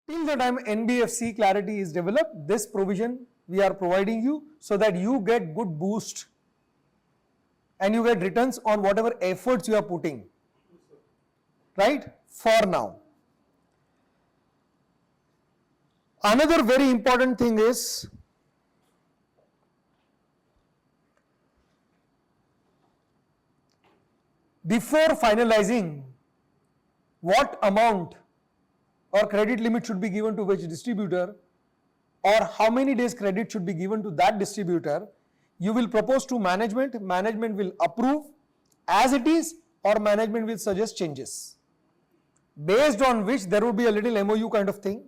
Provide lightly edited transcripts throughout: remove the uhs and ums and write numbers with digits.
Till the time NBFC clarity is developed, this provision we are providing you so that you get good boost and you get returns on whatever efforts you are putting, right? For now. Another very important thing is before finalizing what amount or credit limit should be given to which distributor or how many days credit should be given to that distributor, you will propose to management, management will approve as it is or management will suggest changes. Based on which there will be a little MOU kind of thing.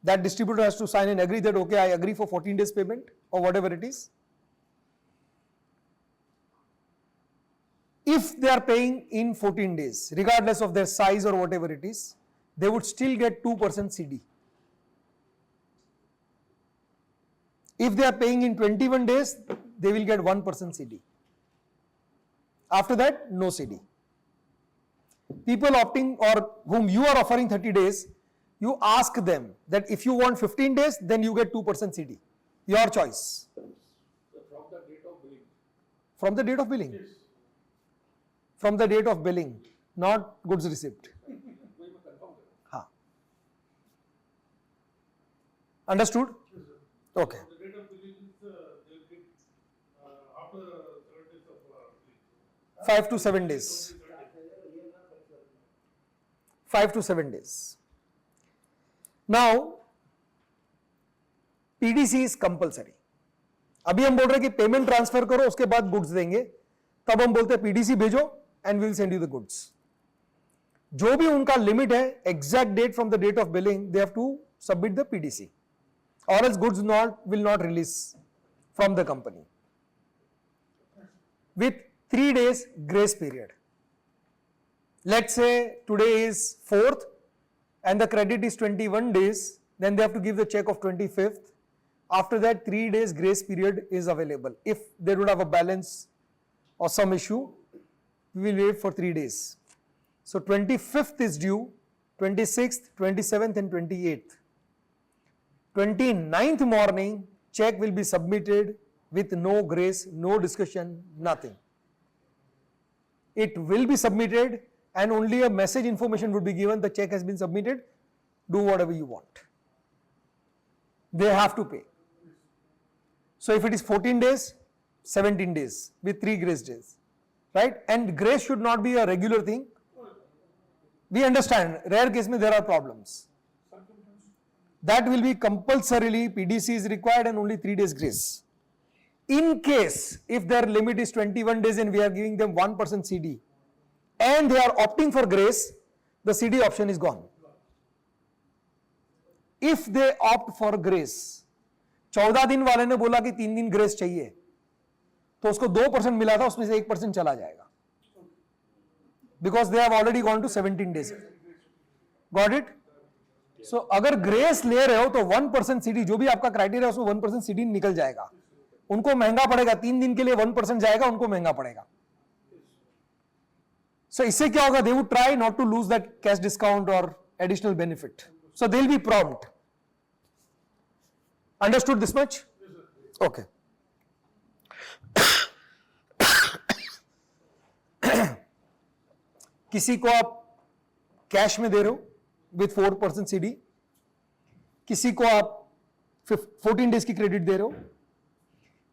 That distributor has to sign and agree that okay, I agree for 14 days payment or whatever it is. If they are paying in 14 days, regardless of their size or whatever it is, they would still get 2% CD. If they are paying in 21 days, they will get 1% CD. After that, no CD. People opting or whom you are offering 30 days, you ask them that if you want 15 days, then you get 2% CD. Your choice. From the date of billing. From the date of billing? Yes. From the date of billing, not goods receipt. Ha. Understood? Yes, sir. Okay. The date of billing is they'll get after 7 days of billing. 5 to 7 days. 5 to 7 days. Now, PDC is compulsory. अभी हम बोल रहे हैं कि payment transfer करो उसके बाद goods देंगे, तब हम बोलते हैं पीडीसी भेजो and will send you the goods. जो भी उनका लिमिट है, exact date from the date of billing, they have to submit the PDC, और else goods will not release from the company with 3 days grace period. Let's say today is 4th and the credit is 21 days, then they have to give the check of 25th. After that 3 days grace period is available. If they don't have a balance or some issue, we will wait for 3 days. So 25th is due, 26th, 27th and 28th. 29th morning, check will be submitted with no grace, no discussion, nothing. It will be submitted and only a message information would be given, the check has been submitted, do whatever you want. They have to pay. So if it is 14 days, 17 days with 3 grace days, right? And grace should not be a regular thing. We understand, rare case mein there are problems. That will be compulsorily, PDC is required and only 3 days grace. In case, if their limit is 21 days and we are giving them 1% CD and they are opting for grace, the CD option is gone. If they opt for grace, 14 दिन वाले ने बोला कि 3 दिन grace चाहिए, तो उसको 2% मिला था, उसमें से 1% चला जाएगा. Because they have already gone to 17 days. Got it? So अगर ग्रेस ले रहे हो तो 1% CD, जो भी आपका क्राइटेरिया उसमें 1% CD निकल जाएगा. उनको महंगा पड़ेगा, 3 दिन के लिए 1% जाएगा, उनको महंगा पड़ेगा. So इससे क्या होगा? They would try not to lose that cash discount or additional benefit. So they will be prompt. Understood this much? Okay. किसी को आप कैश में दे रहे हो with 4% CD, किसी को आप 14 डेज की क्रेडिट दे रहे हो,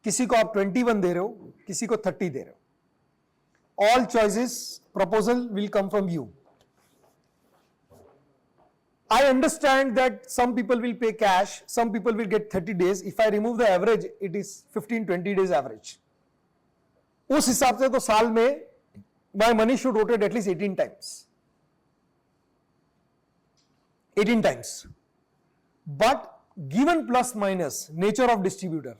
किसी को आप 21 दे रहे हो, किसी को 30 दे रहे हो. All choices, proposal will come from you. I understand that some people will pay cash, some people will get 30 days. If I remove the average, it is 15-20 days average. उस हिसाब से तो साल में my money should rotate at least 18 times. 18 times. But given plus minus nature of distributor,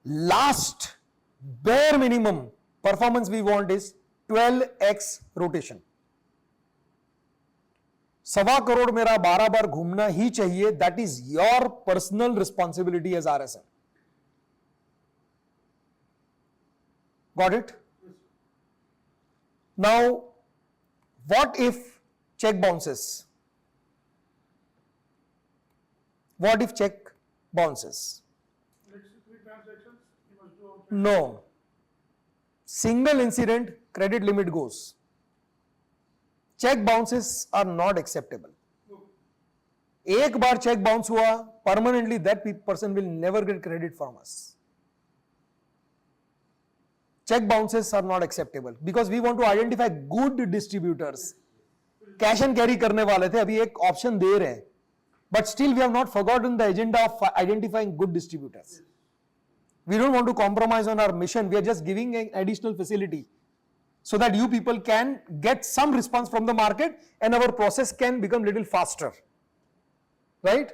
last bare minimum performance we want is 12x rotation. 1.25 crore मेरा 12 बार घूमना ही चाहिए. That is your personal responsibility as RSM. Got it? Now, what if check bounces? What if check bounces? Next 3 transactions, he must do outside. No. Single incident, credit limit goes. Check bounces are not acceptable. एक बार check bounce हुआ, permanently that person will never get credit from us. Check bounces are not acceptable because we want to identify good distributors. Cash and carry करने वाले थे, अभी एक option दे रहे हैं. But still we have not forgotten the agenda of identifying good distributors. We don't want to compromise on our mission. We are just giving an additional facility so that you people can get some response from the market and our process can become little faster. Right?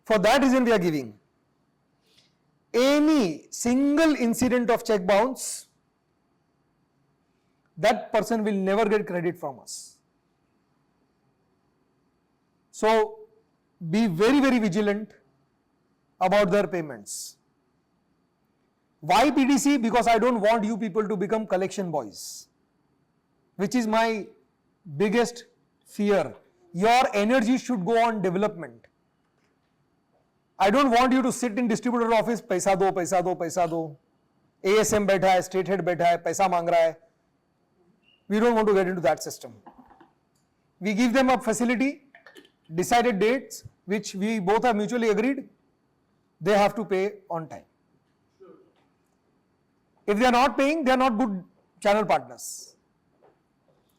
For that reason we are giving. Any single incident of check bounce, that person will never get credit from us. So, be very, very vigilant about their payments. Why PDC? Because I don't want you people to become collection boys, which is my biggest fear. Your energy should go on development. I don't want you to sit in distributor office, पैसा दो, पैसा दो, पैसा दो. ASM बैठा है, state head बैठा है, पैसा मांग रहा है. We don't want to get into that system. We give them a facility, decided dates, which we both have mutually agreed. They have to pay on time. If they are not paying, they are not good channel partners.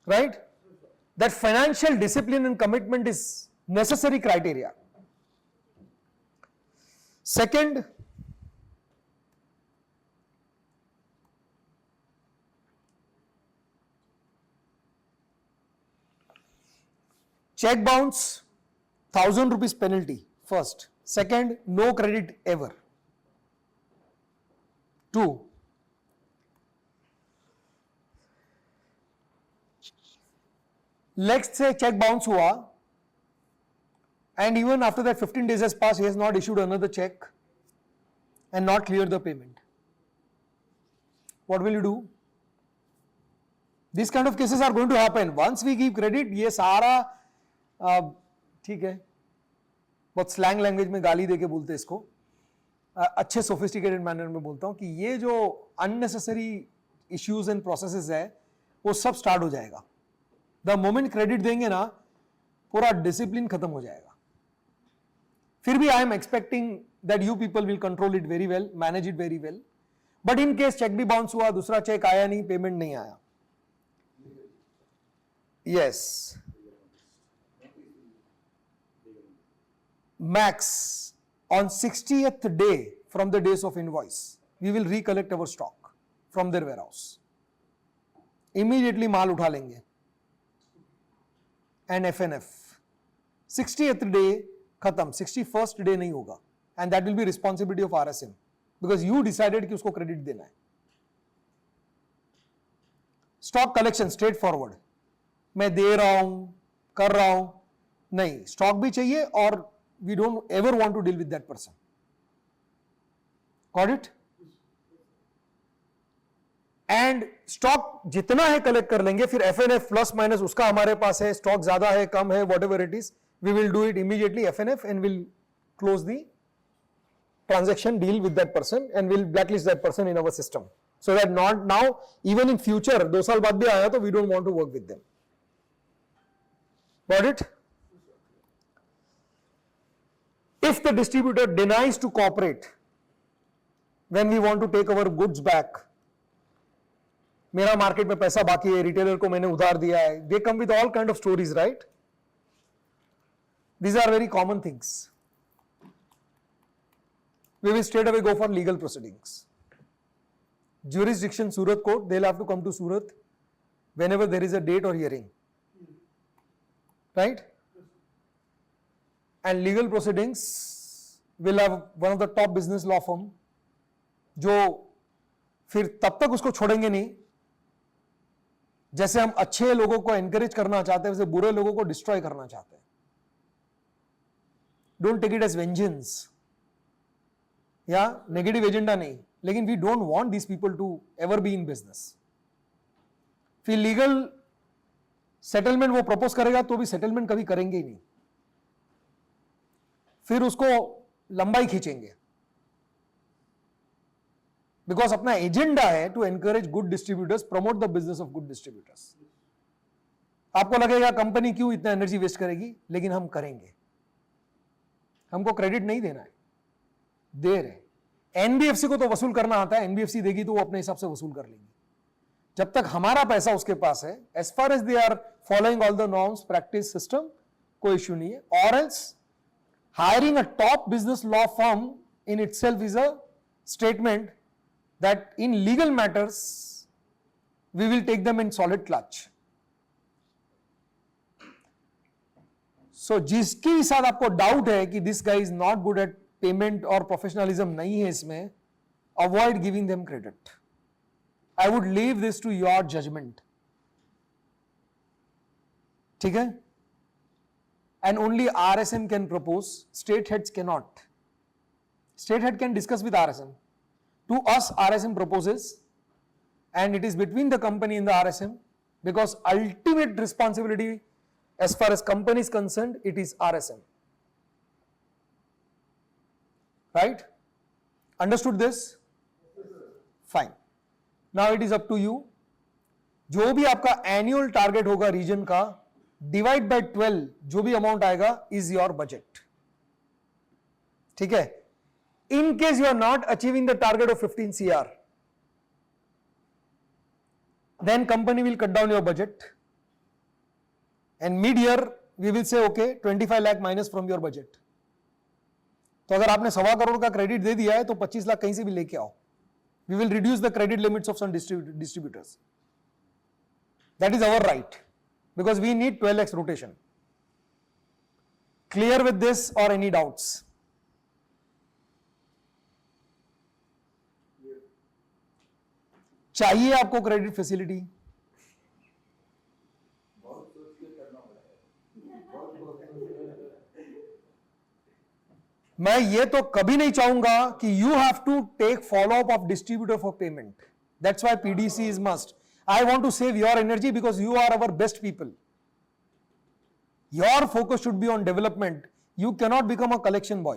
Right? That financial discipline and commitment is necessary criteria. Second, check bounce, 1,000 rupees penalty first. Second, no credit ever. 2, let's say check bounce हुआ and even after that 15 days has passed, he has not issued another check and not cleared the payment. What will you do? These kind of cases are going to happen. Once we give credit, ये सारा ठीक है, बहुत slang language में गाली देके बोलते हैं इसको, अच्छे सोफिस्टिकेटेड मैनर में बोलता हूँ कि ये जो अननेसेसरी इश्यूज एंड प्रोसेसेस है वो सब स्टार्ट हो जाएगा. द मोमेंट क्रेडिट देंगे ना, पूरा डिसिप्लिन खत्म हो जाएगा. फिर भी I am expecting that you people will control it very well, manage it very well. But in case check भी बाउंस हुआ, दूसरा चेक आया नहीं, पेमेंट नहीं आया, yes, max on 60th day from the days of invoice we will recollect our stock from their warehouse. Immediately माल उठा लेंगे. And FNF 60th day खत्म, 61st day नहीं होगा, and that will be responsibility of RSM because you decided कि उसको credit देना है. Stock collection straight forward, मैं दे रहा हूं, कर रहा हूं, नहीं, स्टॉक भी चाहिए और we don't ever want to deal with that person. Got it? And stock जितना है कलेक्ट कर लेंगे, फिर FNF प्लस माइनस उसका हमारे पास है, स्टॉक ज्यादा है कम है, whatever it is, we will do it immediately FNF and will close the transaction deal with that person and will blacklist that person in our system so that not now even in future 2 साल बाद भी आया तो we don't want to work with them. Got it? If the distributor denies to cooperate when we want to take our goods back, मेरा market में पैसा बाकी है, रिटेलर को मैंने उधार दिया है, they come with all kind of stories, right? These are very common things. We will straight away go for legal proceedings. Jurisdiction Surat court, they'll have to come to Surat whenever there is a date or hearing, right? And legal proceedings will have one of the top business law firm जो फिर तब तक उसको छोड़ेंगे नहीं. जैसे हम अच्छे लोगों को एनकरेज करना चाहते हैं, वैसे बुरे लोगों को डिस्ट्रॉय करना चाहते हैं. Don't take it as vengeance या नेगेटिव एजेंडा नहीं, लेकिन we don't want these people to ever be in business. फिर लीगल सेटलमेंट वो प्रपोज करेगा तो भी सेटलमेंट कभी करेंगे ही नहीं, फिर उसको लंबाई खींचेंगे, बिकॉज अपना एजेंडा है to encourage good distributors, promote the business of good distributors. आपको लगेगा कंपनी क्यों इतना एनर्जी वेस्ट करेगी, लेकिन हम करेंगे, हमको क्रेडिट नहीं देना है, दे रहे। एनबीएफसी को तो वसूल करना आता है, एनबीएफसी देगी तो वो अपने हिसाब से वसूल कर लेगी, जब तक हमारा पैसा उसके पास है, as far as they are following all the norms, practice, system, कोई इश्यू नहीं है। और else hiring a top business law firm in itself is a statement that in legal matters we will take them in solid clutch. So जिसके भी साथ आपको doubt है कि this guy is not good at payment और professionalism नहीं है इसमें, avoid giving them credit. I would leave this to your judgment. ठीक है? And only RSM can propose, state heads cannot. State head can discuss with RSM. To us, RSM proposes, and it is between the company and the RSM, because ultimate responsibility as far as company is concerned, it is RSM. Right? Understood this? Fine. Now it is up to you. जो भी आपका annual target होगा region का, divide by 12 जो भी amount आएगा is your budget. ठीक है? In case you are not achieving the target of 15 CR, then company will cut down your budget and mid year we will say okay 25 lakh minus from your budget. तो अगर आपने 1.25 करोड़ का credit दे दिया है तो 25 लाख कहीं से भी लेके आओ, we will reduce the credit limits of some distributors, that is our right, because we need 12x rotation. Clear with this or any doubts? चाहिए आपको क्रेडिट फैसिलिटी? मैं ये तो कभी नहीं चाहूंगा कि you have to take follow up of distributor for payment. That's why PDC is must. I want to save your energy because you are our best people. Your focus should be on development. You cannot become a collection boy.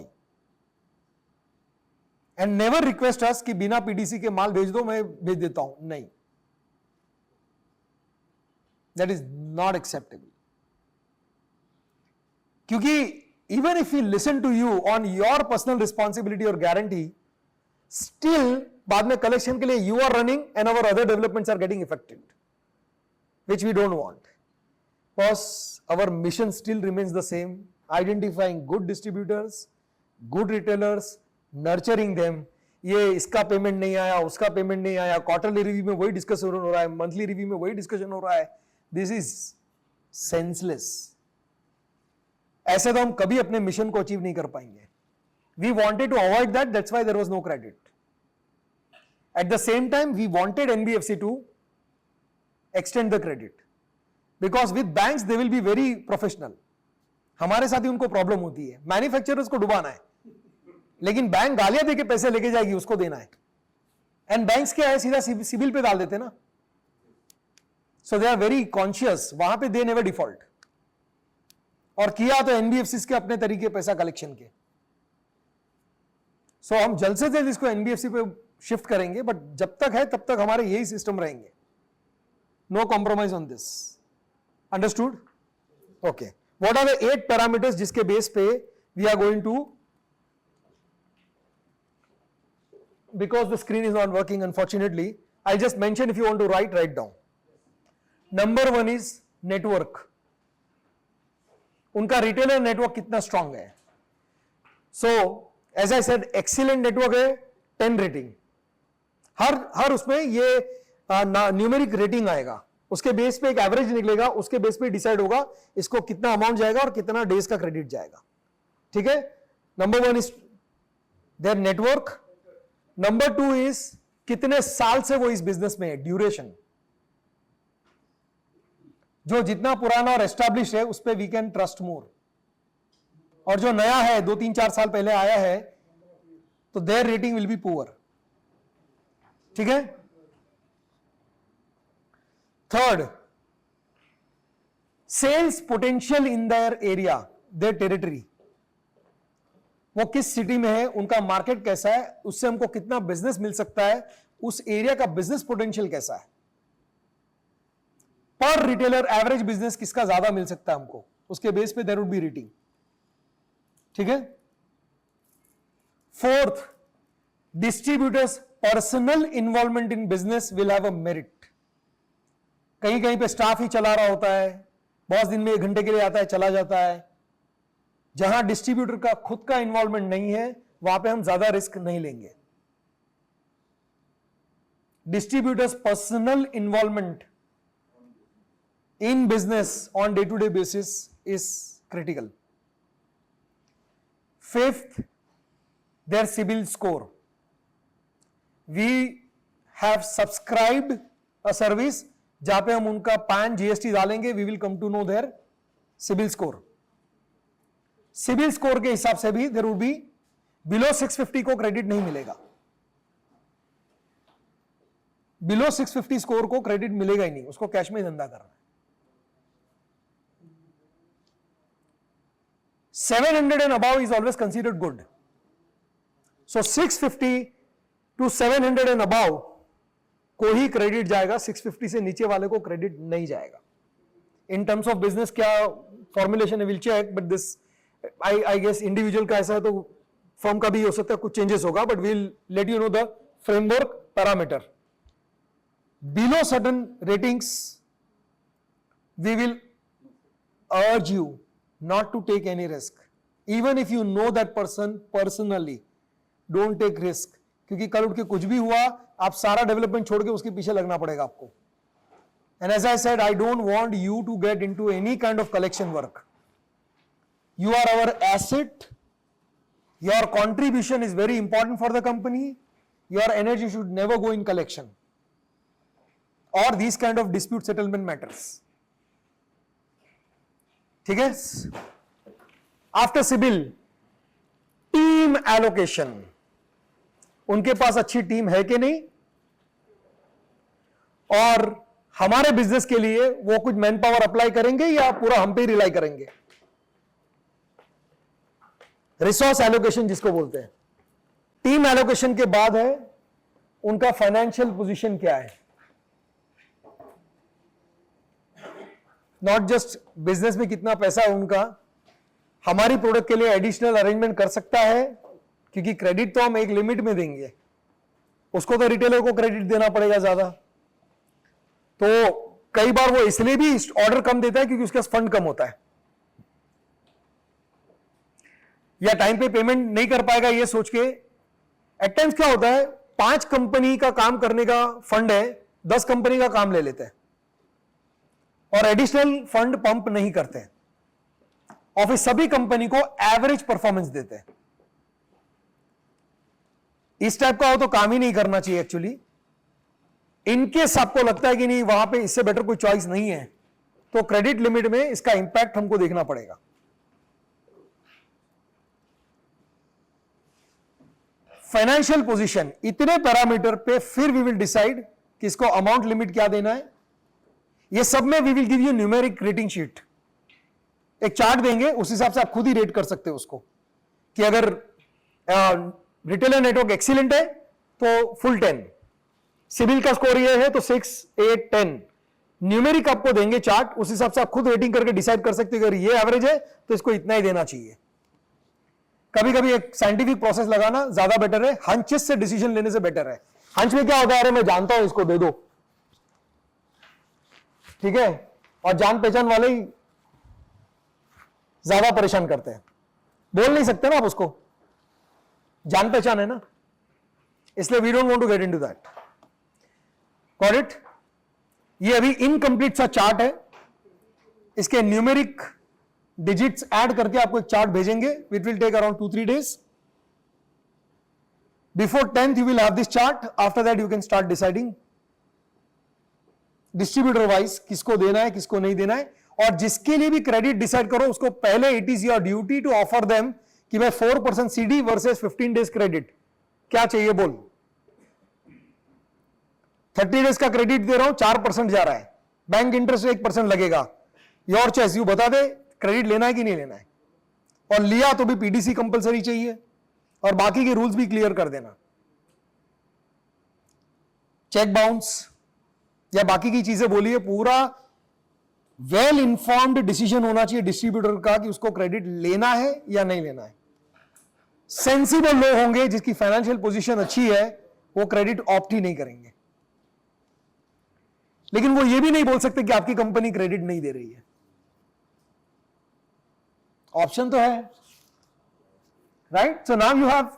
And never request us कि बिना PDC के माल भेज दो, मैं भेज देता हूं, नहीं. That is not acceptable. क्योंकि even if we listen to you on your personal responsibility or guarantee, still बाद में collection के लिए you are running and our other developments are getting affected, which we don't want. Because our mission still remains the same, identifying good distributors, good retailers, nurturing them. ये इसका payment नहीं आया, उसका payment नहीं आया, quarterly review में वही discussion हो रहा है, मंथली रिव्यू में वही डिस्कशन हो रहा है, दिस इज सेंसलेस। ऐसे तो हम कभी अपने मिशन को अचीव नहीं कर पाएंगे। We wanted to avoid that, that's why there was no credit. At the same time, we wanted NBFC to extend the credit, because with banks they will be very professional. हमारे साथ ही उनको problem होती है, manufacturers को डुबाना है, लेकिन bank गालियां देके पैसे लेके जाएगी, उसको देना है। एंड बैंक्स क्या है, सीधा सिबिल पे डाल देते ना, सो दे आर वेरी कॉन्शियस, वहां पे दे नेवर डिफॉल्ट। और किया तो एनबीएफसी के अपने तरीके पैसा कलेक्शन के। सो हम जल्द से जल्द इसको एनबीएफसी पे शिफ्ट करेंगे, बट जब तक है तब तक हमारे यही सिस्टम रहेंगे, no compromise on this. Understood? Okay, what are the 8 parameters जिसके बेस पे we are going to, because the screen is not working unfortunately, I'll just mention, if you want to write down. Number 1 is network. उनका retailer network कितना strong है। So as I said, excellent network है, 10 rating. हर उसमें ये numeric rating आएगा, उसके base पे एक एवरेज निकलेगा, उसके बेस पे डिसाइड होगा इसको कितना अमाउंट जाएगा और कितना डेज का क्रेडिट जाएगा। ठीक है? Number 1 is their network. Number 2 is कितने साल से वो इस बिजनेस में है, ड्यूरेशन। जो जितना पुराना और एस्टैब्लिश है उस पे वी कैन ट्रस्ट मोर, और जो नया है 2-3-4 साल पहले आया है तो their rating will be poor. ठीक है? Third, sales potential in their area, their territory, वो किस सिटी में है, उनका मार्केट कैसा है, उससे हमको कितना बिजनेस मिल सकता है, उस एरिया का बिजनेस पोटेंशियल कैसा है, पर रिटेलर एवरेज बिजनेस किसका ज्यादा मिल सकता है हमको, उसके बेस पे देयर वुड बी रेटिंग। ठीक है। Fourth, distributors personal involvement in business will have a merit. कहीं कहीं पे स्टाफ ही चला रहा होता है, बॉस दिन में 1 घंटे के लिए आता है चला जाता है। जहां डिस्ट्रीब्यूटर का खुद का इन्वॉल्वमेंट नहीं है वहां पे हम ज्यादा रिस्क नहीं लेंगे। Distributors personal involvement in business on day-to-day basis is critical. Fifth, their CIBIL score. We have subscribed a service जहां पे हम उनका PAN GST डालेंगे, we will come to know their CIBIL score. CIBIL score के हिसाब से भी there would be below 650 को क्रेडिट नहीं मिलेगा, बिलो 650 स्कोर को क्रेडिट मिलेगा ही नहीं, उसको कैश में धंधा करना है। 700 and above is always considered good. So 650 to 700 and above को ही क्रेडिट जाएगा, 650 से नीचे वाले को क्रेडिट नहीं जाएगा। इन टर्म्स ऑफ बिजनेस क्या फॉर्मुलेशन है will check, but this I guess individual का ऐसा है तो फर्म का भी हो सकता है कुछ चेंजेस होगा, but will let you know the framework parameter. Below certain ratings, we will urge you not to take any risk. Even if you know that person personally, don't take risk. क्योंकि कल उठ के कुछ भी हुआ, आप सारा डेवलपमेंट छोड़ के उसके पीछे लगना पड़ेगा आपको। And as I said, I don't want you to get into any kind of collection work. You are our asset. Your contribution is very important for the company. Your energy should never go in collection or these kind of dispute settlement matters. ठीक है। After CIBIL, team allocation, उनके पास अच्छी team है कि नहीं, और हमारे business के लिए वो कुछ मैन पावर अप्लाई करेंगे या पूरा हम पे ही रिलाई करेंगे। रिसोर्स एलोकेशन जिसको बोलते हैं। टीम एलोकेशन के बाद है उनका फाइनेंशियल पोजीशन क्या है। नॉट जस्ट बिजनेस में कितना पैसा है उनका, हमारी प्रोडक्ट के लिए एडिशनल अरेंजमेंट कर सकता है, क्योंकि क्रेडिट तो हम एक लिमिट में देंगे, उसको तो रिटेलर को क्रेडिट देना पड़ेगा ज्यादा। तो कई बार वो इसलिए भी ऑर्डर कम देता है क्योंकि उसके पास फंड कम होता है, या टाइम पे पेमेंट नहीं कर पाएगा ये सोच के। एट टाइम्स क्या होता है, 5 कंपनी का काम करने का फंड है, 10 कंपनी का काम ले लेते हैं और एडिशनल फंड पंप नहीं करते हैं, और फिर सभी कंपनी को एवरेज परफॉर्मेंस देते हैं। इस टाइप का हो तो काम ही नहीं करना चाहिए एक्चुअली। इनकेस आपको लगता है कि नहीं वहां पे इससे बेटर कोई चॉइस नहीं है, तो क्रेडिट लिमिट में इसका इंपैक्ट हमको देखना पड़ेगा। फाइनेंशियल पोजीशन, इतने पैरामीटर पे फिर वी विल डिसाइड कि इसको अमाउंट लिमिट क्या देना है। ये सब में we will give you numeric rating sheet, एक चार्ट देंगे, उस हिसाब से आप खुद ही रेट कर सकते हो उसको, कि अगर रिटेलर नेटवर्क एक्सीलेंट है तो फुल 10, सिबिल का स्कोर ये है तो 6, 8, 10, न्यूमेरिक आपको देंगे चार्ट, उस हिसाब से आप खुद रेटिंग करके डिसाइड कर सकते हो अगर ये एवरेज है तो इसको इतना ही देना चाहिए। कभी कभी एक साइंटिफिक प्रोसेस लगाना ज्यादा बेटर है, हंचेस से डिसीजन लेने से बेटर है। हंच में क्या होता है, अरे मैं जानता हूं इसको दे दो, ठीक है, और जान पहचान वाले ही ज्यादा परेशान करते हैं, बोल नहीं सकते ना आप उसको, जान पहचान है ना, इसलिए we don't want to get into that. Got it. ये अभी इनकम्प्लीट सा चार्ट है, इसके न्यूमेरिक डिजिट्स ऐड करके आपको एक चार्ट भेजेंगे, which will take around 2-3 days। Before 10th you will have this chart, after that you can start deciding distributor wise किसको देना है किसको नहीं देना है, और जिसके लिए भी क्रेडिट डिसाइड करो उसको पहले it is your duty to offer them कि मैं 4% CD वर्सेस 15 days क्रेडिट क्या चाहिए बोल। 30 days का क्रेडिट दे रहा हूं, 4% जा रहा है, बैंक इंटरेस्ट 1% लगेगा, योर चॉइस, यू बता दे क्रेडिट लेना है कि नहीं लेना है, और लिया तो भी पीडीसी कंपलसरी चाहिए, और बाकी के रूल्स भी क्लियर कर देना। चेक बाउंस या बाकी की चीजें बोलिए, पूरा वेल इन्फॉर्म्ड डिसीजन होना चाहिए डिस्ट्रीब्यूटर का कि उसको क्रेडिट लेना है या नहीं लेना है। सेंसिबल लोग होंगे जिसकी फाइनेंशियल पोजीशन अच्छी है, वो क्रेडिट ऑप्ट ही नहीं करेंगे, लेकिन वो ये भी नहीं बोल सकते कि आपकी कंपनी क्रेडिट नहीं दे रही है। ऑप्शन तो है, right? So now you have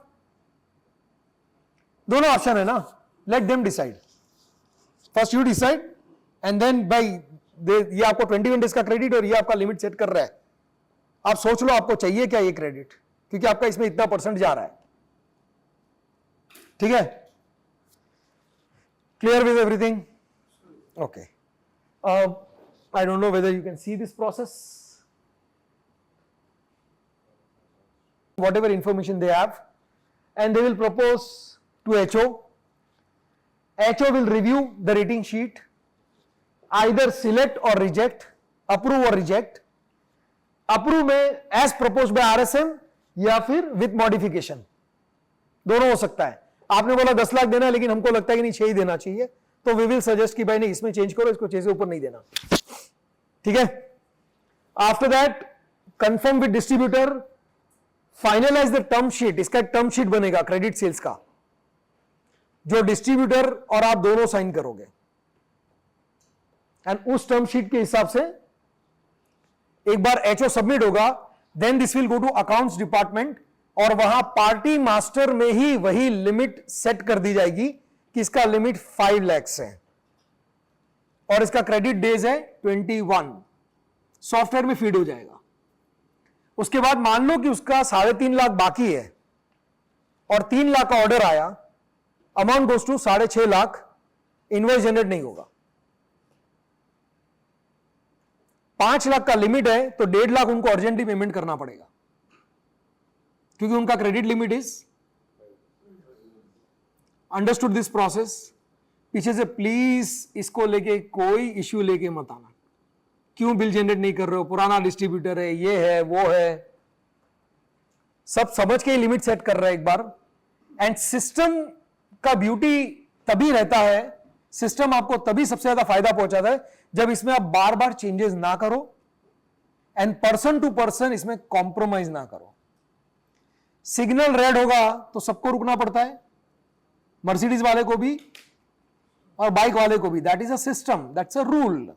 दोनों ऑप्शन है ना, let them decide. First you decide and then by ये आपको 21 डेज का क्रेडिट और ये आपका लिमिट सेट कर रहा है, आप सोच लो आपको चाहिए क्या ये क्रेडिट, क्योंकि आपका इसमें इतना परसेंट जा रहा है। ठीक है, clear with everything? Okay, I don't know whether you can see this process, whatever information they have, and they will propose to HO. HO will review the rating sheet, either select or reject, approve or reject. Approve में as proposed by RSM या फिर with modification, दोनों हो सकता है। आपने बोला 10 लाख देना है लेकिन हमको लगता है कि नहीं 6 ही देना चाहिए, तो we will suggest कि भाई नहीं इसमें चेंज करो, इसको 6 से ऊपर नहीं देना। ठीक है, after that confirm with distributor, finalize the term sheet. इसका टर्म शीट बनेगा क्रेडिट सेल्स का, जो डिस्ट्रीब्यूटर और आप दोनों साइन करोगे, एंड उस टर्म शीट के हिसाब से एक बार एचओ सबमिट होगा, then this will go to accounts department, और वहां पार्टी मास्टर में ही वही लिमिट सेट कर दी जाएगी कि इसका लिमिट 5 लाख है और इसका क्रेडिट डेज है 21, सॉफ्टवेयर में फीड हो जाएगा। उसके बाद मान लो कि उसका 3.5 लाख बाकी है और 3 लाख का ऑर्डर आया, amount goes to 6.5 lakh, invoice generate नहीं होगा। 5 लाख का लिमिट है तो 1.5 लाख उनको अर्जेंटली पेमेंट करना पड़ेगा, क्योंकि उनका credit limit is understood this process. पीछे से प्लीज इसको लेके कोई इश्यू लेके मत आना, क्यों बिल जनरेट नहीं कर रहे हो, पुराना डिस्ट्रीब्यूटर है, ये है वो है, सब समझ के ही लिमिट सेट कर रहा है एक बार। एंड सिस्टम का ब्यूटी तभी रहता है, सिस्टम आपको तभी सबसे ज्यादा फायदा पहुंचाता है जब इसमें आप बार बार चेंजेस ना करो एंड पर्सन टू पर्सन इसमें कॉम्प्रोमाइज ना करो। सिग्नल रेड होगा तो सबको रुकना पड़ता है, मर्सिडीज वाले को भी और बाइक वाले को भी, that is a system, that's a rule.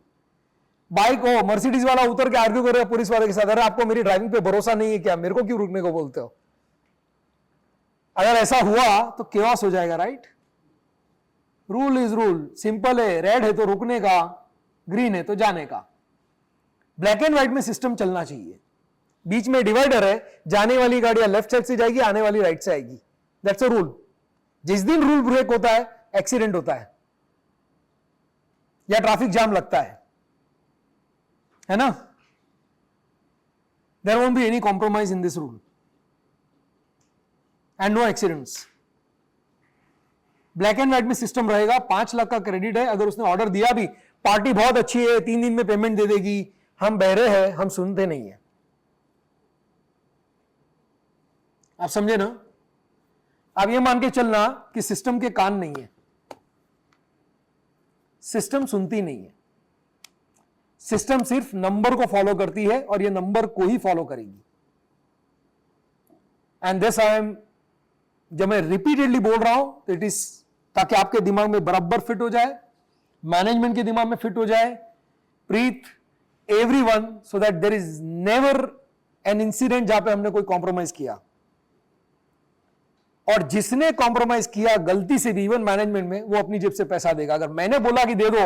Bike हो, मर्सिडीज वाला उतर के आर्ग्यू कर रहा है पुलिस वाले के साथ, अरे आपको मेरी ड्राइविंग पे भरोसा नहीं है क्या, मेरे को क्यों रुकने को बोलते हो? अगर ऐसा हुआ तो केओस हो जाएगा, right? Rule is rule, simple है, रेड है तो रुकने का, ग्रीन है तो जाने का। ब्लैक एंड व्हाइट में सिस्टम चलना चाहिए, बीच में डिवाइडर है, जाने वाली गाड़ियां लेफ्ट साइड से जाएगी, आने वाली राइट से आएगी, दैट्स अ रूल। जिस दिन रूल ब्रेक होता है एक्सीडेंट होता है या ट्रैफिक जाम लगता है ना? There won't be any compromise in this rule and no accidents. Black and white में सिस्टम रहेगा। 5 लाख का क्रेडिट है, अगर उसने ऑर्डर दिया भी, पार्टी बहुत अच्छी है, 3 दिन में पेमेंट दे देगी, हम बहरे हैं, हम सुनते नहीं है। आप समझे ना? आप ये मान के चलना कि सिस्टम के कान नहीं है, सिस्टम सुनती नहीं है, सिस्टम सिर्फ नंबर को फॉलो करती है और ये नंबर को ही फॉलो करेगी। एंड दिस आई एम, जब मैं रिपीटेडली बोल रहा हूं तो इट इज ताकि आपके दिमाग में बराबर फिट हो जाए, मैनेजमेंट के दिमाग में फिट हो जाए, Preet, everyone, so that there is never an incident जहां पे हमने कोई कॉम्प्रोमाइज किया। और जिसने कॉम्प्रोमाइज किया गलती से भी, इवन मैनेजमेंट में, वो अपनी जेब से पैसा देगा। अगर मैंने बोला कि दे दो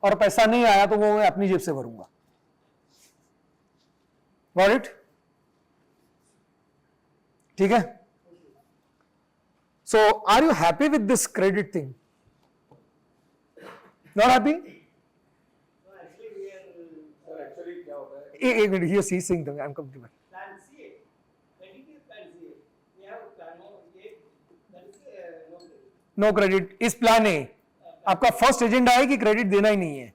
और पैसा नहीं आया तो वो मैं अपनी जेब से भरूंगा। Got it? ठीक है? So are you happy with this credit thing? Not happy? एक minute, here see sing I am coming to no credit is plan A. आपका फर्स्ट एजेंडा है कि क्रेडिट देना ही नहीं है,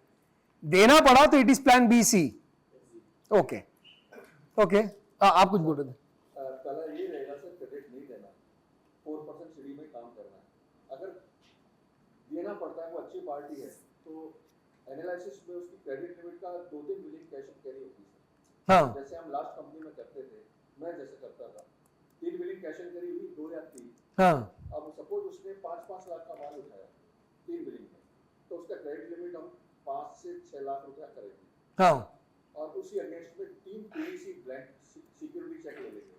देना पड़ा तो it is plan B C. Okay okay, आप कुछ बोल रहे थे? पहला ये रहेगा सर, क्रेडिट नहीं देना, 4% सीडी में काम करना है। अगर देना पड़ता है, वो अच्छी पार्टी है, तो एनालिसिस में उसकी क्रेडिट लिमिट का 2-3 बिलियन कैश एंड कैरी होती है। हाँ जैसे हम लास्ट कंपनी में करते थे, मैं जैसे करता था, 3 बिलियन कैश एंड कैरी हुई, 2 या 3। हाँ अब सपोज उसने 5-5 लाख का माल उठाया 3 बिलियन में, तो उसका क्रेडिट लिमिट हम 5 से 6 लाख रुपया करेंगे, हाँ, और उसी अगेंस्ट में 3 पीडीसी ब्लैंक सिक्योरिटी चेक ले लेंगे।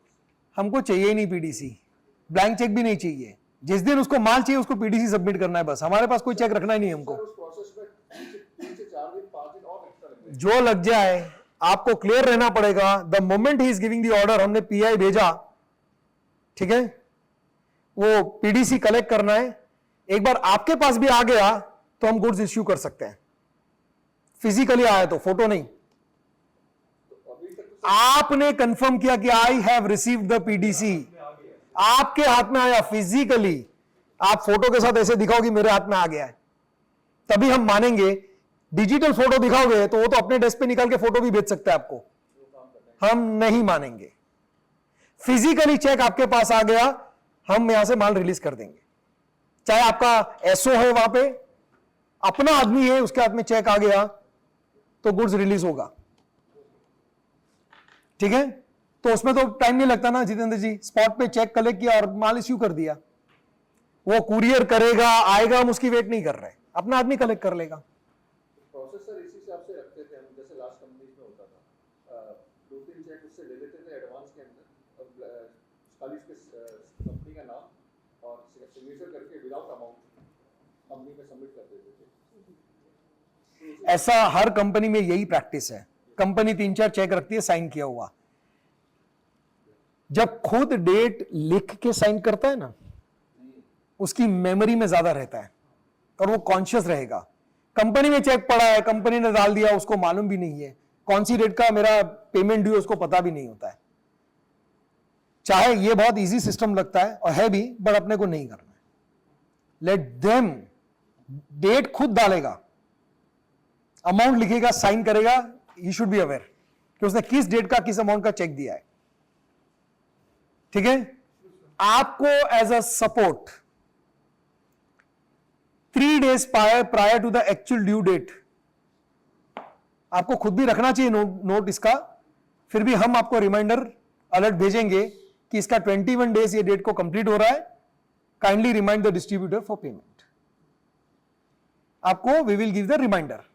हमको चाहिए ही नहीं पीडीसी, ब्लैंक चेक भी नहीं चाहिए। जिस दिन उसको माल चाहिए उसको पीडीसी सबमिट करना है बस, हमारे पास कोई चेक रखना ही नहीं हमको। सर, उस प्रोसेस में 3 से 4 दिन 5 दिन और एक्स्ट्रा लगेंगे। जो लग जाए, आपको क्लियर रहना पड़ेगा। The moment he is giving the order, हमने पीआई भेजा, ठीक है, वो पीडीसी कलेक्ट करना है। एक बार आपके पास भी आ गया तो हम गुड्स इश्यू कर सकते हैं। फिजिकली आया तो, फोटो नहीं। अभी तक तो आपने कंफर्म किया कि I have received the PDC, आपके हाथ में आया फिजिकली, आप फोटो के साथ ऐसे दिखाओ कि मेरे हाथ में आ गया है, तभी हम मानेंगे। डिजिटल फोटो दिखाओगे तो वो तो अपने डेस्क पे निकाल के फोटो भी भेज सकता है आपको, हम नहीं मानेंगे। फिजिकली चेक आपके पास आ गया, हम यहां से माल रिलीज कर देंगे। चाहे आपका एसओ है वहां पे, अपना आदमी है, उसके हाथ में चेक आ गया तो गुड्स रिलीज होगा, ठीक है। तो उसमें तो टाइम नहीं लगता ना जितेंद्र जी, स्पॉट पे चेक कलेक्ट किया और माल इश्यू कर दिया। वो कुरियर करेगा, आएगा, हम उसकी वेट नहीं कर रहे, अपना आदमी कलेक्ट कर लेगा। प्रोसेस सर इसी हिसाब से रखते थे हम, जैसे लास्ट कंपनी में होता था, 2-3 चेक उससे ले लेते थे एडवांस के अंदर, और खाली उसके कंपनी का नाम और सिग्नेचर करके विदाउट अमाउंट कंपनी में सबमिट कर देते थे। ऐसा हर कंपनी में यही प्रैक्टिस है। कंपनी 3-4 चेक रखती है साइन किया हुआ। जब खुद डेट लिख के साइन करता है ना, उसकी मेमोरी में ज्यादा रहता है और वो कॉन्शियस रहेगा। कंपनी में चेक पड़ा है, कंपनी ने डाल दिया, उसको मालूम भी नहीं है कौन सी डेट का मेरा पेमेंट ड्यू, उसको पता भी नहीं होता है। चाहे ये बहुत इजी सिस्टम लगता है और है भी, बट अपने को नहीं करना है। लेट देम, डेट खुद डालेगा, अमाउंट लिखेगा, साइन करेगा, ही शुड बी अवेयर कि उसने किस डेट का किस अमाउंट का चेक दिया है, ठीक है। आपको as a support 3 days prior to the actual due date आपको खुद भी रखना चाहिए नोट इसका। फिर भी हम आपको रिमाइंडर अलर्ट भेजेंगे कि इसका 21 days ये डेट को कंप्लीट हो रहा है, kindly remind the distributor for payment. आपको we will give the reminder.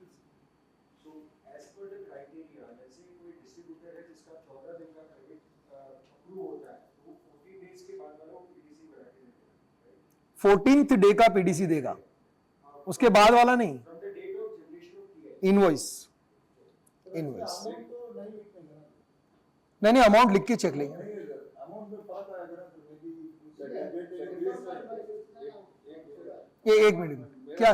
Fourteenth day का पीडीसी देगा, उसके बाद वाला नहीं। इनवॉइस नहीं, अमाउंट लिख के चेक लेंगे। ये 1 मिनट में क्या,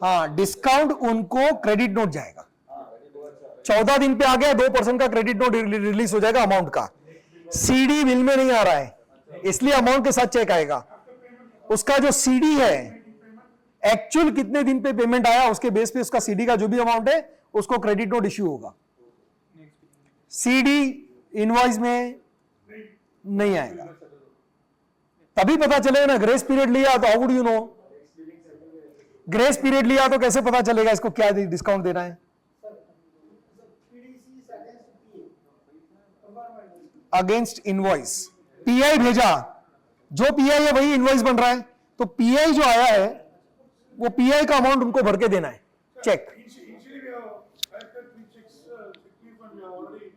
हाँ, डिस्काउंट उनको क्रेडिट नोट जाएगा। 14 दिन पे आ गया, 2% का क्रेडिट नोट रिलीज हो जाएगा अमाउंट का। सीडी बिल में नहीं आ रहा है, इसलिए अमाउंट के साथ चेक आएगा। उसका जो सीडी है, एक्चुअल कितने दिन पे पेमेंट आया, उसके बेस पे उसका सीडी का जो भी अमाउंट है उसको क्रेडिट नोट इश्यू होगा। सीडी इनवॉइस में नहीं आएगा, तभी पता चलेगा ना। ग्रेस पीरियड लिया तो how would you know? Grace period लिया तो कैसे पता चलेगा इसको क्या डिस्काउंट देना है? अगेंस्ट इनवॉइस पीआई भेजा, जो पीआई है वही इनवॉइस बन रहा है, तो पीआई जो आया है वो पीआई का अमाउंट उनको भर के देना है check. Initially, we have collected 3 checks, 60 and we have already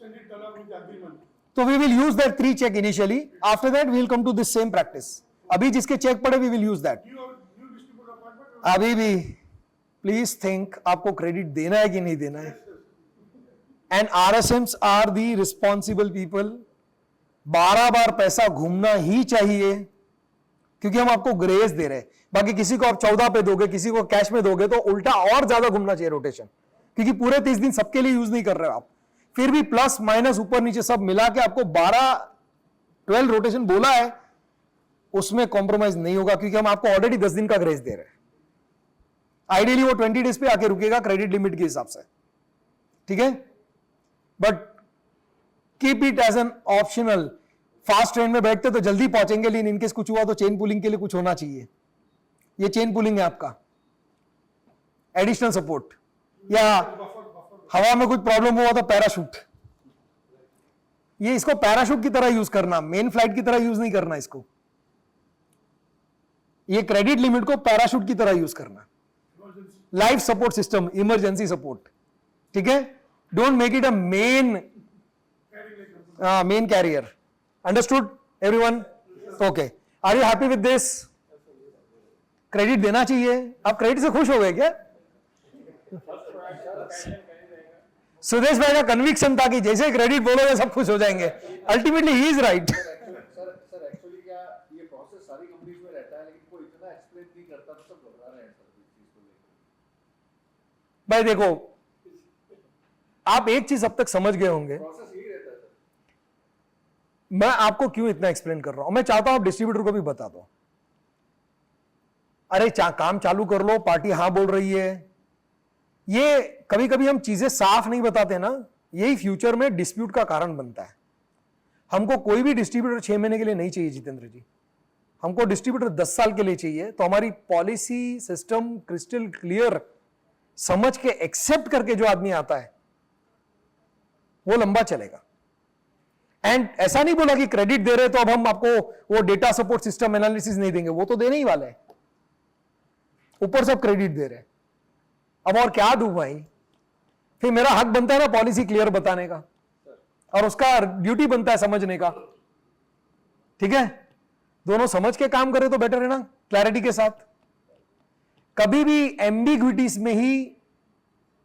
sent it along with the agreement. तो we will use that 3 check initially, after that we will come to this same practice. अभी जिसके check पड़े we will use that. New distributor appointment. अभी भी please think, आपको credit देना है कि नहीं देना है। And RSMs are the responsible people. 12 बार पैसा घूमना ही चाहिए, क्योंकि हम आपको ग्रेस दे रहे हैं। बाकी किसी को आप 14 पे दोगे, किसी को कैश में दोगे तो उल्टा और ज्यादा घूमना चाहिए रोटेशन, क्योंकि पूरे 30 दिन सबके लिए यूज नहीं कर रहे हो आप। फिर भी प्लस माइनस ऊपर नीचे सब मिला के आपको 12 रोटेशन बोला है, उसमें कॉम्प्रोमाइज नहीं होगा, क्योंकि हम आपको ऑलरेडी 10 दिन का ग्रेस दे रहे हैं। आइडियली वो 20 डेज पे आके रुकेगा क्रेडिट लिमिट के हिसाब से, ठीक है, but keep it as an optional. Fast train में बैठते तो जल्दी पहुंचेंगे, लेकिन इनकेस कुछ हुआ तो चेन पुलिंग के लिए कुछ होना चाहिए। ये चेन पुलिंग है आपका, एडिशनल सपोर्ट, या हवा में कुछ प्रॉब्लम हुआ तो पैराशूट। ये इसको पैराशूट की तरह यूज करना, मेन फ्लाइट की तरह यूज नहीं करना इसको। ये क्रेडिट लिमिट को पैराशूट की तरह यूज करना, life support system, emergency support, ठीक है। Don't make it a main carrier. Understood everyone? Okay, are you happy with this? Credit देना चाहिए। आप क्रेडिट से खुश हो गए क्या? सुदेश भाई का कन्विक्शन था कि जैसे क्रेडिट बोलोगे सब खुश हो जाएंगे। Ultimately he is right. Sir actually क्या ये प्रोसेस सारी कंपनीज में रहता है, लेकिन कोई इतना एक्सप्लेन नहीं करता, तो सब घबरा रहे हैं सर इस चीज को लेकर। भाई देखो, आप एक चीज अब तक समझ गए होंगे, प्रोसेस यही रहता है सर। मैं आपको क्यों इतना एक्सप्लेन कर रहा हूं। मैं चाहता हूं आप डिस्ट्रीब्यूटर को भी बता दो, अरे काम चालू कर लो, पार्टी हां बोल रही है। ये कभी कभी हम चीजें साफ नहीं बताते ना, यही फ्यूचर में डिस्प्यूट का कारण बनता है। हमको कोई भी डिस्ट्रीब्यूटर 6 महीने के लिए नहीं चाहिए जितेंद्र जी, हमको डिस्ट्रीब्यूटर 10 साल के लिए चाहिए। तो हमारी पॉलिसी सिस्टम क्रिस्टल क्लियर समझ के एक्सेप्ट करके जो आदमी आता है वो लंबा चलेगा। एंड ऐसा नहीं बोला कि क्रेडिट दे रहे तो अब हम आपको वो डेटा सपोर्ट सिस्टम एनालिसिस नहीं देंगे, वो तो देने ही वाले हैं, ऊपर सब क्रेडिट दे रहे हैं। अब और क्या दूं भाई? फिर मेरा हक बनता है ना पॉलिसी क्लियर बताने का, और उसका ड्यूटी बनता है समझने का, ठीक है। दोनों समझ के काम करे तो बेटर है ना, क्लैरिटी के साथ। कभी भी एम्बिग्विटीज में ही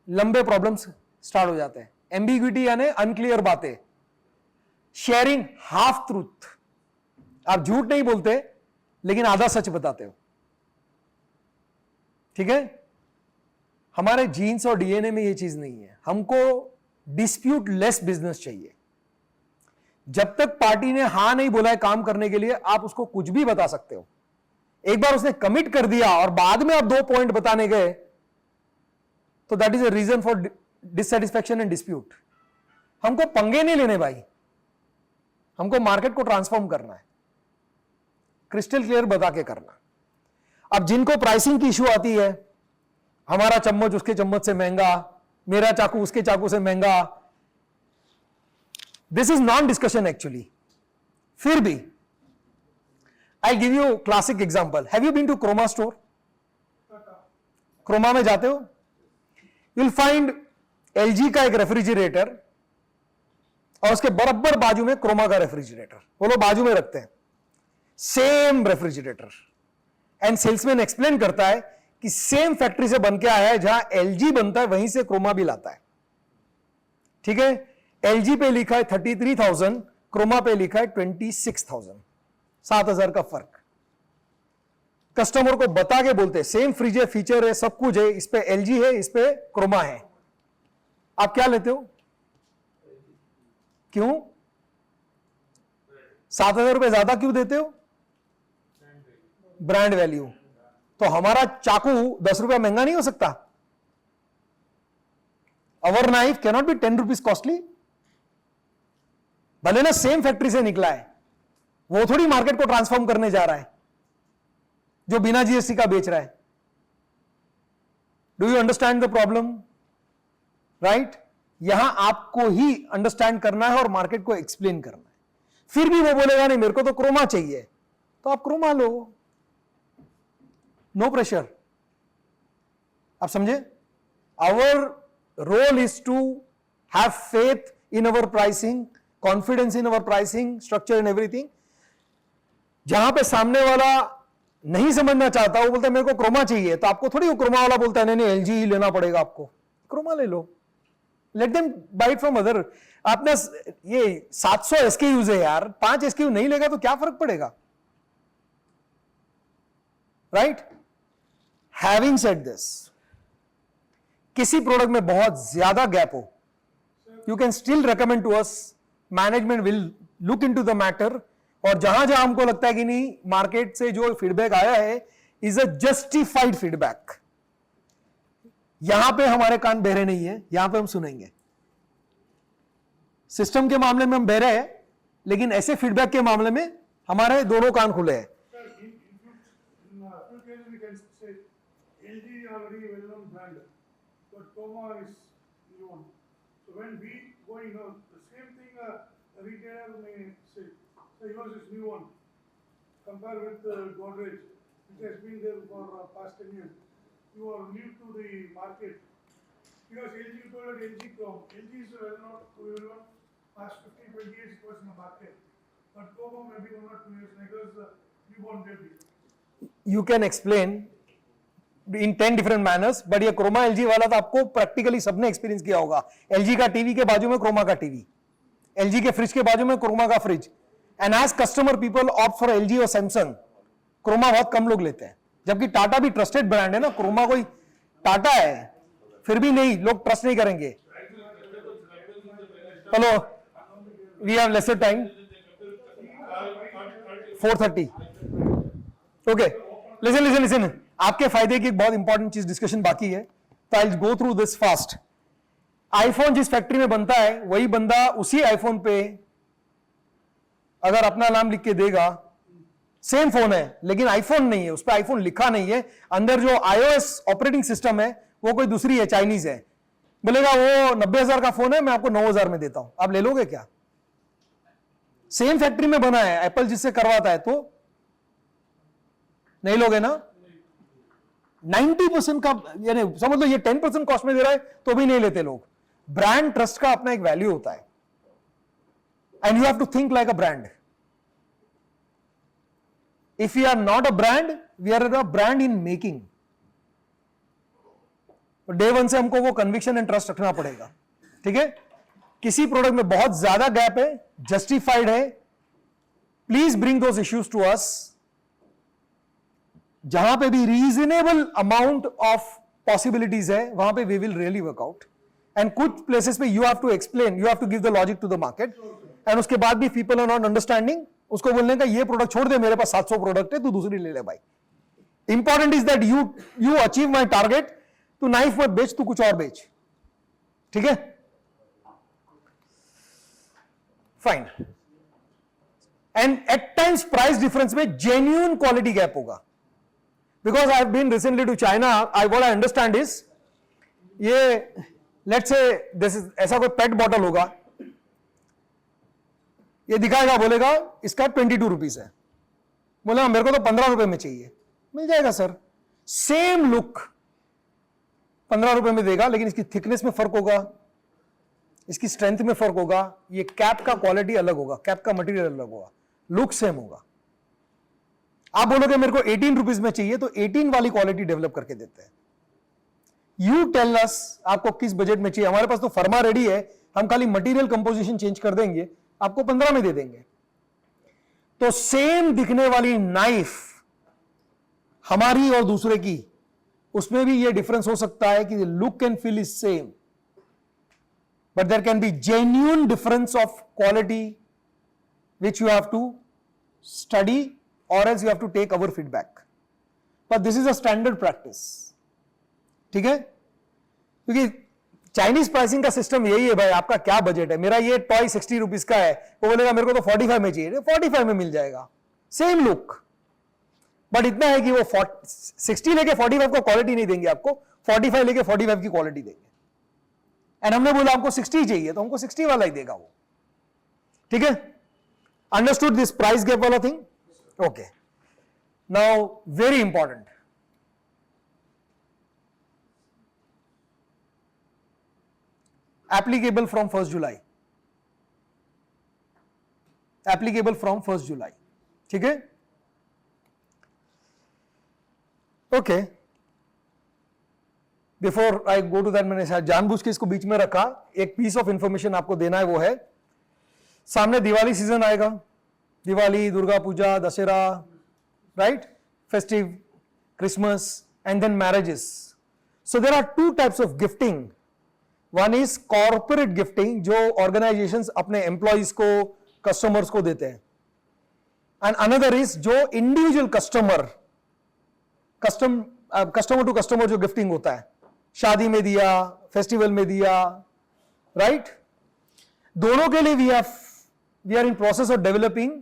लंबे प्रॉब्लम्स स्टार्ट हो जाते हैं। एम्बिग्विटी यानी अनक्लियर बातें, शेयरिंग हाफ ट्रूथ। आप झूठ नहीं बोलते लेकिन आधा सच बताते हो, ठीक है। हमारे जीन्स और डीएनए में ये चीज नहीं है। हमको डिस्प्यूट लेस बिजनेस चाहिए। जब तक पार्टी ने हां नहीं बोला है काम करने के लिए, आप उसको कुछ भी बता सकते हो। एक बार उसने कमिट कर दिया और बाद में आप 2 पॉइंट बताने गए तो that is a reason for dissatisfaction and dispute. हमको पंगे नहीं लेने भाई, हमको मार्केट को ट्रांसफॉर्म करना है, क्रिस्टल क्लियर बता के करना। अब जिनको प्राइसिंग की इश्यू आती है, हमारा चम्मच उसके चम्मच से महंगा, मेरा चाकू उसके चाकू से महंगा, this is non discussion actually. फिर भी I give you classic example. Have you been to Croma store? Croma में जाते हो, यू विल फाइंड एलजी का एक रेफ्रिजरेटर और उसके बराबर बाजू में क्रोमा का रेफ्रिजरेटर, वो लोग बाजू में रखते हैं, same refrigerator. And salesman explain करता है कि सेम फैक्ट्री से बन के आया है, जहां एलजी बनता है वहीं से क्रोमा भी लाता है, ठीक है। एलजी पे लिखा है 33,000, क्रोमा पे लिखा है 26,000, 7,000 का फर्क। कस्टमर को बता के बोलते हैं सेम फ्रिज है, फीचर है, सब कुछ है, इस पे एलजी है, इस पे क्रोमा है। आप क्या लेते हो? क्यों? 7,000 रुपए ज्यादा क्यों देते हो? Brand value. तो हमारा चाकू 10 रुपया महंगा नहीं हो सकता? Our knife cannot be 10 rupees costly. भले ना सेम फैक्ट्री से निकला है, वो थोड़ी मार्केट को ट्रांसफॉर्म करने जा रहा है जो बिना जीएसटी का बेच रहा है। Do you understand the problem? Right. यहां आपको ही अंडरस्टैंड करना है और मार्केट को एक्सप्लेन करना है। फिर भी वो बोलेगा नहीं मेरे को तो क्रोमा चाहिए, तो आप क्रोमा लो, नो प्रेशर। आप समझे? Our role is to have faith in our pricing, confidence in our pricing structure and everything. जहां पे सामने वाला नहीं समझना चाहता, वो बोलता है मेरे को क्रोमा चाहिए, तो आपको थोड़ी वो क्रोमा वाला बोलता है नहीं नहीं एलजी ही लेना पड़ेगा आपको, क्रोमा ले लो। Let them buy from other. आपने ये 700 एसकेयूज है यार, 5 एसकेयू नहीं लेगा तो क्या फर्क पड़ेगा? राइट। हैविंग सेड दिस, किसी प्रोडक्ट में बहुत ज्यादा गैप हो, you can still recommend to us, management will look into the matter. और जहां जहां हमको लगता है कि नहीं मार्केट से जो फीडबैक आया है इज अ जस्टिफाइड फीडबैक, यहां पे हमारे कान बहरे नहीं है, यहां पे हम सुनेंगे। सिस्टम के मामले में हम बहरे हैं, लेकिन ऐसे फीडबैक के मामले में हमारे दोनों कान खुले हैं। Sir, in few cases we can say LG is already well-known brand, but Toma is new one. So when we go, the same thing a retailer may say, so yours is new one. Compare with Godrej, which has been there for past 10 years. You are new to the market. Because LG, you told that LG Chrome. LG is well-known, past 15-20 years it was in the market. But Toma maybe 1 or 2 years, like was newborn baby. You can explain in 10 different manners, but ये Croma LG वाला तो आपको practically सबने experience किया होगा। LG का TV के बाजू में क्रोमा का टीवी, एलजी के फ्रिज के बाजू में क्रोमा का fridge, and as customer people opt for LG और सैमसंग। क्रोमा बहुत कम लोग लेते हैं, जबकि टाटा भी ट्रस्टेड ब्रांड है ना। क्रोमा कोई टाटा है, फिर भी नहीं, लोग ट्रस्ट नहीं करेंगे। चलो, we have lesser time, 4:30। Okay, listen, आपके फायदे की एक बहुत इंपॉर्टेंट चीज डिस्कशन बाकी है, तो I will go through this fast. IPhone जिस फैक्ट्री में बनता है, वही बंदा उसी आईफोन पे अगर अपना नाम लिख के देगा, सेम फोन है लेकिन आईफोन नहीं है, उस पर आईफोन लिखा नहीं है, अंदर जो iOS ऑपरेटिंग सिस्टम है वो कोई दूसरी है, चाइनीज है, बोलेगा वो 90,000 का फोन है, मैं आपको 9,000 में देता हूं, आप ले लोगे क्या? सेम फैक्ट्री में बना है, एप्पल जिससे करवाता है, तो नहीं लोगे ना। 90% का, यानी समझ लो ये 10% कॉस्ट में दे रहा है तो भी नहीं लेते लोग। ब्रांड ट्रस्ट का अपना एक वैल्यू होता है, and you have to think like a brand. If you are not a brand, we are a brand in making. Day one से हमको वो कन्विक्शन एंड ट्रस्ट रखना पड़ेगा, ठीक है। किसी प्रोडक्ट में बहुत ज्यादा गैप है, जस्टिफाइड है, please bring those issues to us. जहां पे भी रीजनेबल अमाउंट ऑफ पॉसिबिलिटीज है, वहां पे we will really work out. And कुछ प्लेसेस पे you have to explain, you have to give the logic to the market, and उसके बाद भी पीपल आर नॉट अंडरस्टैंडिंग, उसको बोलने का ये प्रोडक्ट छोड़ दे, मेरे पास 700 प्रोडक्ट है, तू दूसरी ले ले भाई। Important is that you achieve my target. तू नाइफ मत बेच, तू कुछ और बेच, ठीक है, fine. And at times price difference में जेन्युइन क्वालिटी गैप होगा, because I have been recently to China. What I understand is, ये लेट्स से दिस इज, ऐसा कोई पेट बॉटल होगा, ये दिखाएगा, बोलेगा इसका 22 रुपीज है, बोलेगा मेरे को तो 15 रुपए में चाहिए, मिल जाएगा सर। सेम लुक 15 रुपए में देगा, लेकिन इसकी थिकनेस में फर्क होगा, इसकी स्ट्रेंथ में फर्क होगा, ये कैप का क्वालिटी अलग होगा, कैप का मटेरियल अलग होगा, लुक सेम होगा। आप बोलोगे मेरे को 18 रुपीज में चाहिए, तो 18 वाली क्वालिटी डेवलप करके देते हैं। यू टेल अस आपको किस बजट में चाहिए, हमारे पास तो फर्मा रेडी है, हम खाली मटेरियल कंपोजिशन चेंज कर देंगे, आपको 15 में दे देंगे। तो सेम दिखने वाली नाइफ हमारी और दूसरे की, उसमें भी ये डिफरेंस हो सकता है कि look and feel is same, but there can be genuine difference of quality which you have to study, or else you have to take our feedback, but this is a standard practice, ठीक है। क्योंकि Chinese pricing का system यही है भाई, आपका क्या budget है, मेरा ये टॉय 60 रुपीज का है, वो बोलेगा मेरे को तो 45 में चाहिए, 45 में मिल जाएगा, सेम लुक, बट इतना है कि वो 60 लेके 45 का क्वालिटी नहीं देंगे आपको, 45 लेके 45 की क्वालिटी देंगे। एंड हमने बोला हमको 60 चाहिए, तो हमको 60 वाला ही देगा वो, ठीक है। अंडरस्टूड दिस प्राइस गैप वाला thing? Okay, now very important, applicable from 1st July, applicable from 1st July, ठीक है। Okay, before I go to that, मैंने शायद जानबूझ के इसको बीच में रखा, एक पीस ऑफ इंफॉर्मेशन आपको देना है, वो है सामने दिवाली सीजन आएगा, Diwali, Durga Puja, Dussehra, right, festive, Christmas, and then marriages. So there are 2 types of gifting. One is corporate gifting, जो ऑर्गेनाइजेशंस अपने एम्प्लॉइज को, कस्टमर्स को देते हैं, एंड अनदर इज जो इंडिविजुअल कस्टमर टू कस्टमर जो गिफ्टिंग होता है, शादी में दिया, फेस्टिवल में दिया, राइट? दोनों के लिए we are in process of developing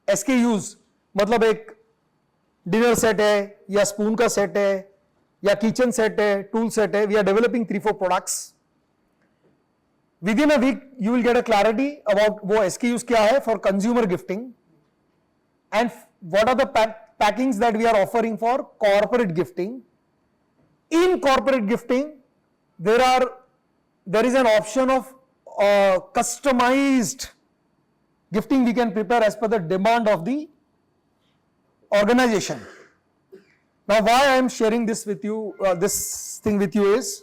SKUs, मतलब एक डिनर सेट है या स्पून का सेट है या किचन सेट है, टूल सेट है. We are developing 3-4 products. Within a week, you will get a clarity about वो SKUs क्या है for consumer gifting and what are the packings that we are offering for corporate gifting. In corporate gifting, there is an option of customized gifting we can prepare as per the demand of the organization. Now, why I am sharing this with you, this thing with you is,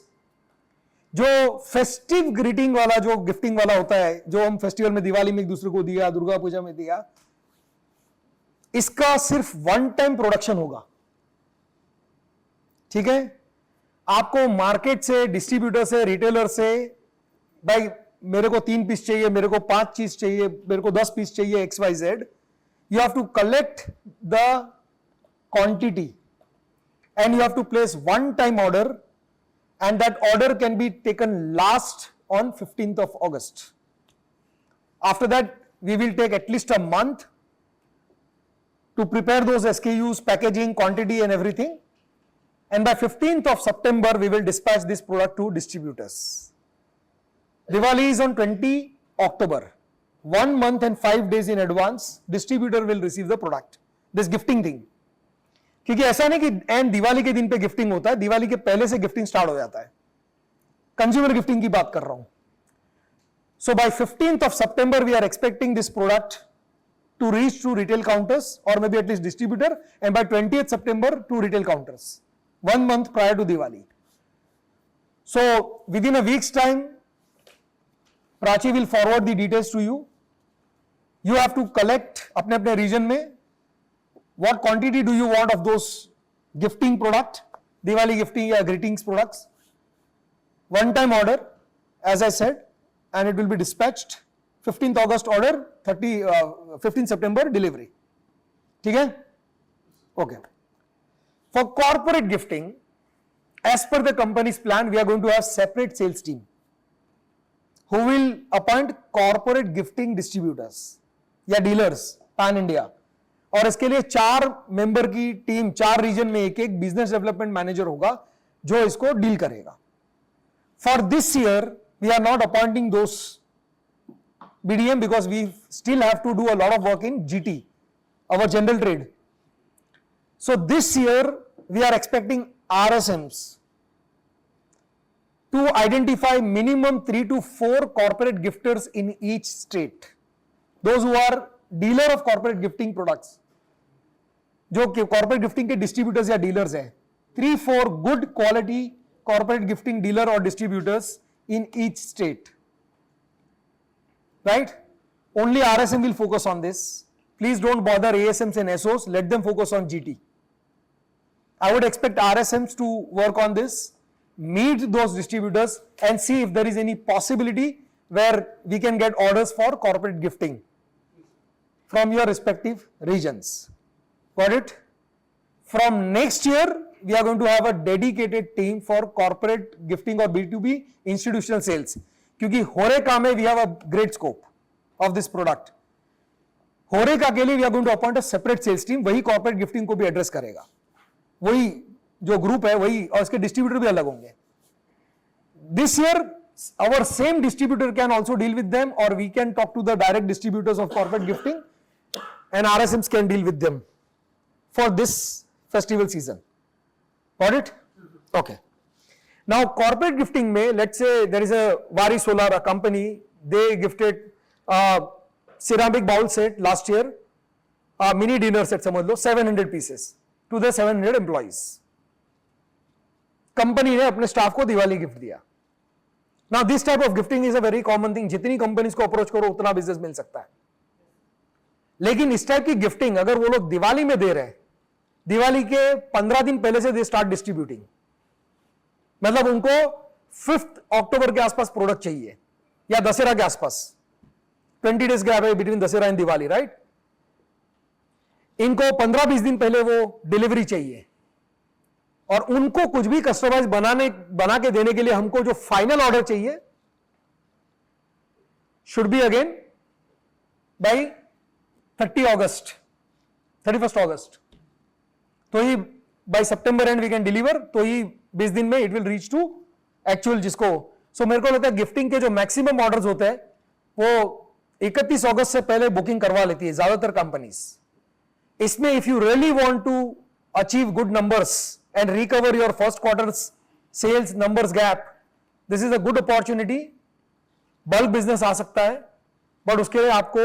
जो festive greeting वाला जो gifting वाला होता है, जो हम festival में दिवाली में एक दूसरे को दिया, दुर्गा पूजा में दिया, इसका सिर्फ 1 टाइम प्रोडक्शन होगा. ठीक है? आपको मार्केट से, डिस्ट्रीब्यूटर से, रिटेलर से, भाई मेरे को 3 पीस चाहिए, मेरे को 5 चीज चाहिए, मेरे को 10 पीस चाहिए, XYZ, you have to collect the quantity and you have to place 1 time order. And that order can be taken last on 15th of August. After that, we will take at least a month to prepare those SKUs, packaging, quantity and everything. And by 15th of September, we will dispatch this product to distributors. Diwali is on 20 October. 1 month and 5 days in advance, distributor will receive the product. This gifting thing. क्योंकि ऐसा नहीं कि and Diwali के दिन पे gifting होता है, दिवाली के पहले से गिफ्टिंग स्टार्ट हो जाता है. कंज्यूमर गिफ्टिंग की बात कर रहा हूं. So by 15th of September we are expecting this product to reach to retail counters और maybe at least distributor, and by 20th September to retail counters, 1 month prior to Diwali. So within a weeks time Prachi will forward the details to you. You have to collect अपने अपने reason में what quantity do you want of those gifting product, Diwali gifting or greetings products. 1 time order, as I said, and it will be dispatched. 15th August order, 15th September delivery. ठीक है? Okay. For corporate gifting, as per the company's plan, we are going to have separate sales team who will appoint corporate gifting distributors या dealers pan India. और इसके लिए 4 member की team, 4 reason में एक business development manager होगा जो इसको डील करेगा. For this year we are not appointing those BDM because we still have to do a lot of work in GT, our general trade. So this year we are expecting RSMs to identify minimum 3 to 4 corporate gifters in each state. Those who are dealer of corporate gifting products, जो corporate gifting के distributors या dealers हैं, 3-4 good quality corporate gifting dealer और distributors in each state. Right? Only RSM will focus on this. Please don't bother ASMs and SOs. Let them focus on GT. I would expect RSMs to work on this, meet those distributors and see if there is any possibility where we can get orders for corporate gifting from your respective regions. Got it? From next year, we are going to have a dedicated team for corporate gifting or B2B institutional sales. क्योंकि होरेका में we have a great scope of this product. होरेका के लिए we are going to appoint a separate sales team, वही corporate gifting को भी address करेगा. वही जो ग्रुप है वही, और इसके डिस्ट्रीब्यूटर भी अलग होंगे. This year, our same distributor can also deal with them, or we can talk to the direct distributors of corporate gifting, and RSMs can deal with them for this festival season. Got it? Okay. Now, corporate gifting में, let's say there is a Vari Solar, a company, they gifted ceramic bowl set last year, a mini dinner set समझ लो, 700 pieces to the 700 employees. Company ने अपने staff को Diwali gift दिया. Now, this type of gifting is a very common thing. जितनी companies को approach करो उतना business मिल सकता है. लेकिन इस टाइप की गिफ्टिंग अगर वो लोग दिवाली में दे रहे हैं, दिवाली के 15 दिन पहले से दे स्टार्ट डिस्ट्रीब्यूटिंग, मतलब उनको 5th अक्टूबर के आसपास प्रोडक्ट चाहिए या दशहरा के आसपास, 20 डेज गैप है between Dussehra and Diwali, right? इनको 15-20 दिन पहले वो डिलीवरी चाहिए. और उनको कुछ भी कस्टमाइज बना के देने के लिए हमको जो फाइनल ऑर्डर चाहिए should be again by 31st August, तो ही by September end we can deliver, तो ही 20 दिन में it will reach to actual जिसको। सो मेरे को लगता है गिफ्टिंग के जो मैक्सिमम ऑर्डर्स होते हैं वो 31 अगस्त से पहले बुकिंग करवा लेती है ज्यादातर कंपनीज। इसमें if you really want to achieve good numbers and recover your first quarter sales numbers gap, this is a good opportunity. Bulk business आ सकता है, बट उसके लिए आपको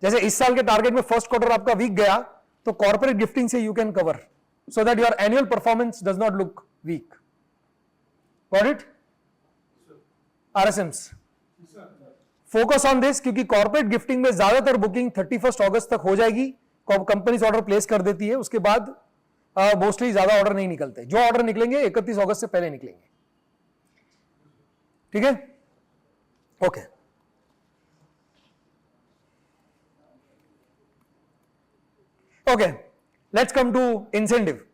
जैसे इस साल के टारगेट में फर्स्ट क्वार्टर आपका वीक गया, तो कॉर्पोरेट गिफ्टिंग से you can cover so that your annual performance does not look weak. Got it? RSMs focus on this, क्योंकि कॉर्पोरेट गिफ्टिंग में ज्यादातर बुकिंग 31 अगस्त तक हो जाएगी। कंपनीज ऑर्डर प्लेस कर देती है, उसके बाद मोस्टली ज्यादा ऑर्डर नहीं निकलते। जो ऑर्डर निकलेंगे 31 अगस्त से पहले निकलेंगे। ठीक है? Okay. Okay, let's come to incentive.